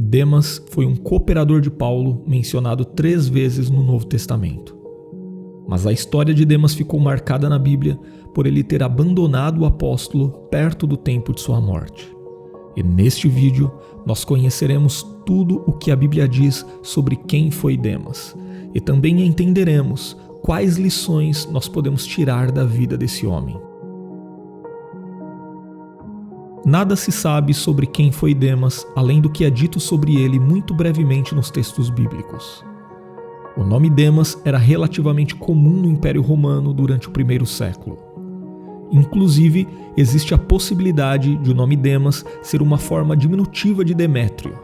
Demas foi um cooperador de Paulo mencionado 3 vezes no Novo Testamento. Mas a história de Demas ficou marcada na Bíblia por ele ter abandonado o apóstolo perto do tempo de sua morte. E neste vídeo nós conheceremos tudo o que a Bíblia diz sobre quem foi Demas e também entenderemos quais lições nós podemos tirar da vida desse homem. Nada se sabe sobre quem foi Demas, além do que é dito sobre ele muito brevemente nos textos bíblicos. O nome Demas era relativamente comum no Império Romano durante o primeiro século. Inclusive, existe a possibilidade de o nome Demas ser uma forma diminutiva de Demétrio.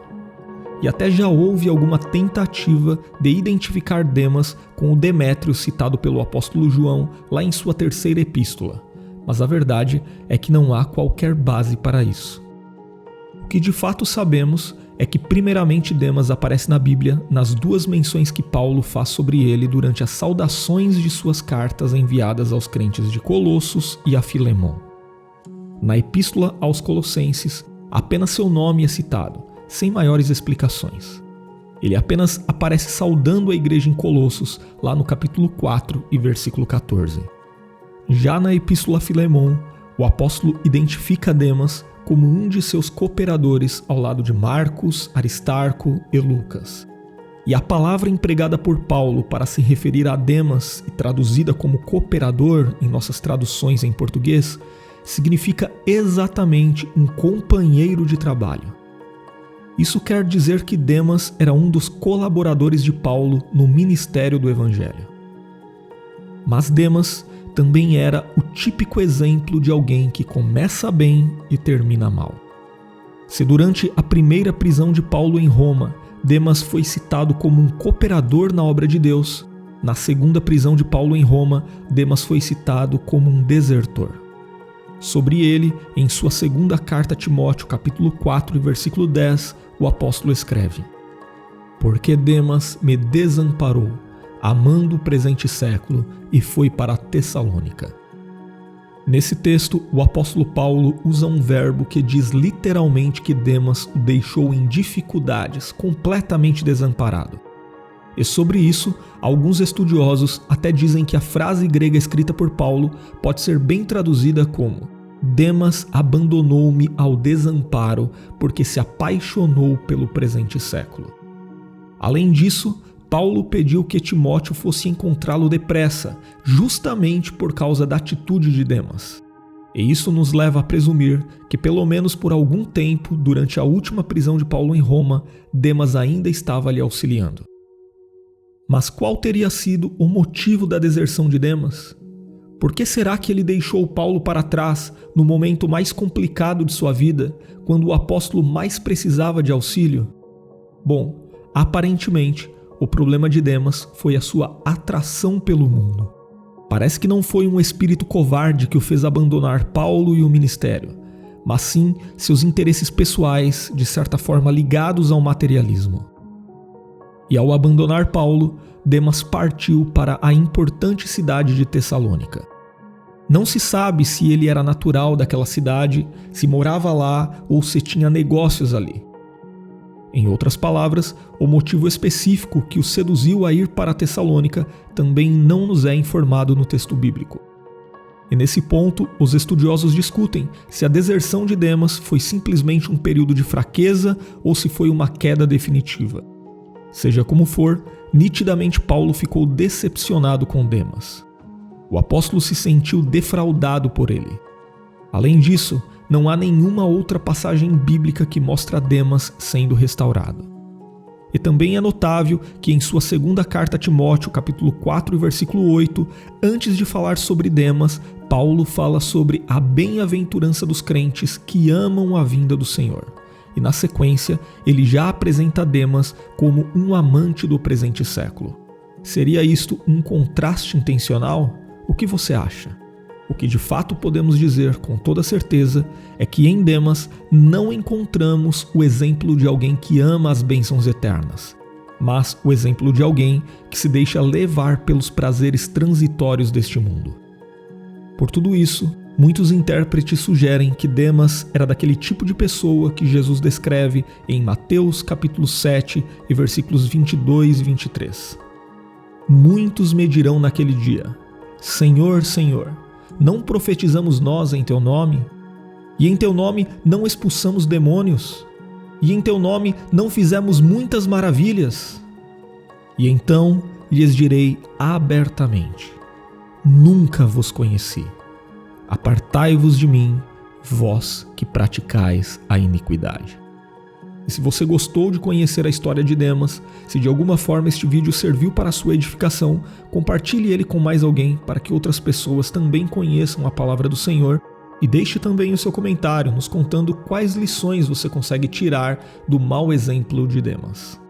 E até já houve alguma tentativa de identificar Demas com o Demétrio citado pelo apóstolo João lá em sua 3ª epístola. Mas a verdade é que não há qualquer base para isso. O que de fato sabemos é que primeiramente Demas aparece na Bíblia nas 2 menções que Paulo faz sobre ele durante as saudações de suas cartas enviadas aos crentes de Colossos e a Filemon. Na epístola aos Colossenses, apenas seu nome é citado, sem maiores explicações. Ele apenas aparece saudando a igreja em Colossos, lá no capítulo 4 e versículo 14. Já na epístola a Filemon, o apóstolo identifica Demas como um de seus cooperadores ao lado de Marcos, Aristarco e Lucas. E a palavra empregada por Paulo para se referir a Demas e traduzida como cooperador em nossas traduções em português, significa exatamente um companheiro de trabalho. Isso quer dizer que Demas era um dos colaboradores de Paulo no ministério do Evangelho. Mas Demas também era o típico exemplo de alguém que começa bem e termina mal. Se durante a primeira prisão de Paulo em Roma, Demas foi citado como um cooperador na obra de Deus, na segunda prisão de Paulo em Roma, Demas foi citado como um desertor. Sobre ele, em sua segunda carta a Timóteo, capítulo 4, versículo 10, o apóstolo escreve: "Porque Demas me desamparou, amando o presente século, e foi para Tessalônica." Nesse texto, o apóstolo Paulo usa um verbo que diz literalmente que Demas o deixou em dificuldades, completamente desamparado. E sobre isso, alguns estudiosos até dizem que a frase grega escrita por Paulo pode ser bem traduzida como: Demas abandonou-me ao desamparo porque se apaixonou pelo presente século. Além disso, Paulo pediu que Timóteo fosse encontrá-lo depressa, justamente por causa da atitude de Demas. E isso nos leva a presumir que, pelo menos por algum tempo, durante a última prisão de Paulo em Roma, Demas ainda estava lhe auxiliando. Mas qual teria sido o motivo da deserção de Demas? Por que será que ele deixou Paulo para trás no momento mais complicado de sua vida, quando o apóstolo mais precisava de auxílio? Bom, aparentemente, o problema de Demas foi a sua atração pelo mundo. Parece que não foi um espírito covarde que o fez abandonar Paulo e o ministério, mas sim seus interesses pessoais, de certa forma ligados ao materialismo. E ao abandonar Paulo, Demas partiu para a importante cidade de Tessalônica. Não se sabe se ele era natural daquela cidade, se morava lá ou se tinha negócios ali. Em outras palavras, o motivo específico que o seduziu a ir para Tessalônica também não nos é informado no texto bíblico. E nesse ponto, os estudiosos discutem se a deserção de Demas foi simplesmente um período de fraqueza ou se foi uma queda definitiva. Seja como for, nitidamente Paulo ficou decepcionado com Demas. O apóstolo se sentiu defraudado por ele. Além disso, não há nenhuma outra passagem bíblica que mostra Demas sendo restaurado. E também é notável que em sua segunda carta a Timóteo, capítulo 4, versículo 8, antes de falar sobre Demas, Paulo fala sobre a bem-aventurança dos crentes que amam a vinda do Senhor. E na sequência, ele já apresenta Demas como um amante do presente século. Seria isto um contraste intencional? O que você acha? O que de fato podemos dizer com toda certeza é que em Demas não encontramos o exemplo de alguém que ama as bênçãos eternas, mas o exemplo de alguém que se deixa levar pelos prazeres transitórios deste mundo. Por tudo isso, Muitos intérpretes sugerem que Demas era daquele tipo de pessoa que Jesus descreve em Mateus capítulo 7 e versículos 22 e 23. Muitos me dirão naquele dia: Senhor, Senhor, não profetizamos nós em teu nome? E em teu nome não expulsamos demônios? E em teu nome não fizemos muitas maravilhas? E então lhes direi abertamente: nunca vos conheci. Apartai-vos de mim, vós que praticais a iniquidade. E se você gostou de conhecer a história de Demas, se de alguma forma este vídeo serviu para a sua edificação, compartilhe ele com mais alguém para que outras pessoas também conheçam a palavra do Senhor, e deixe também o seu comentário nos contando quais lições você consegue tirar do mau exemplo de Demas.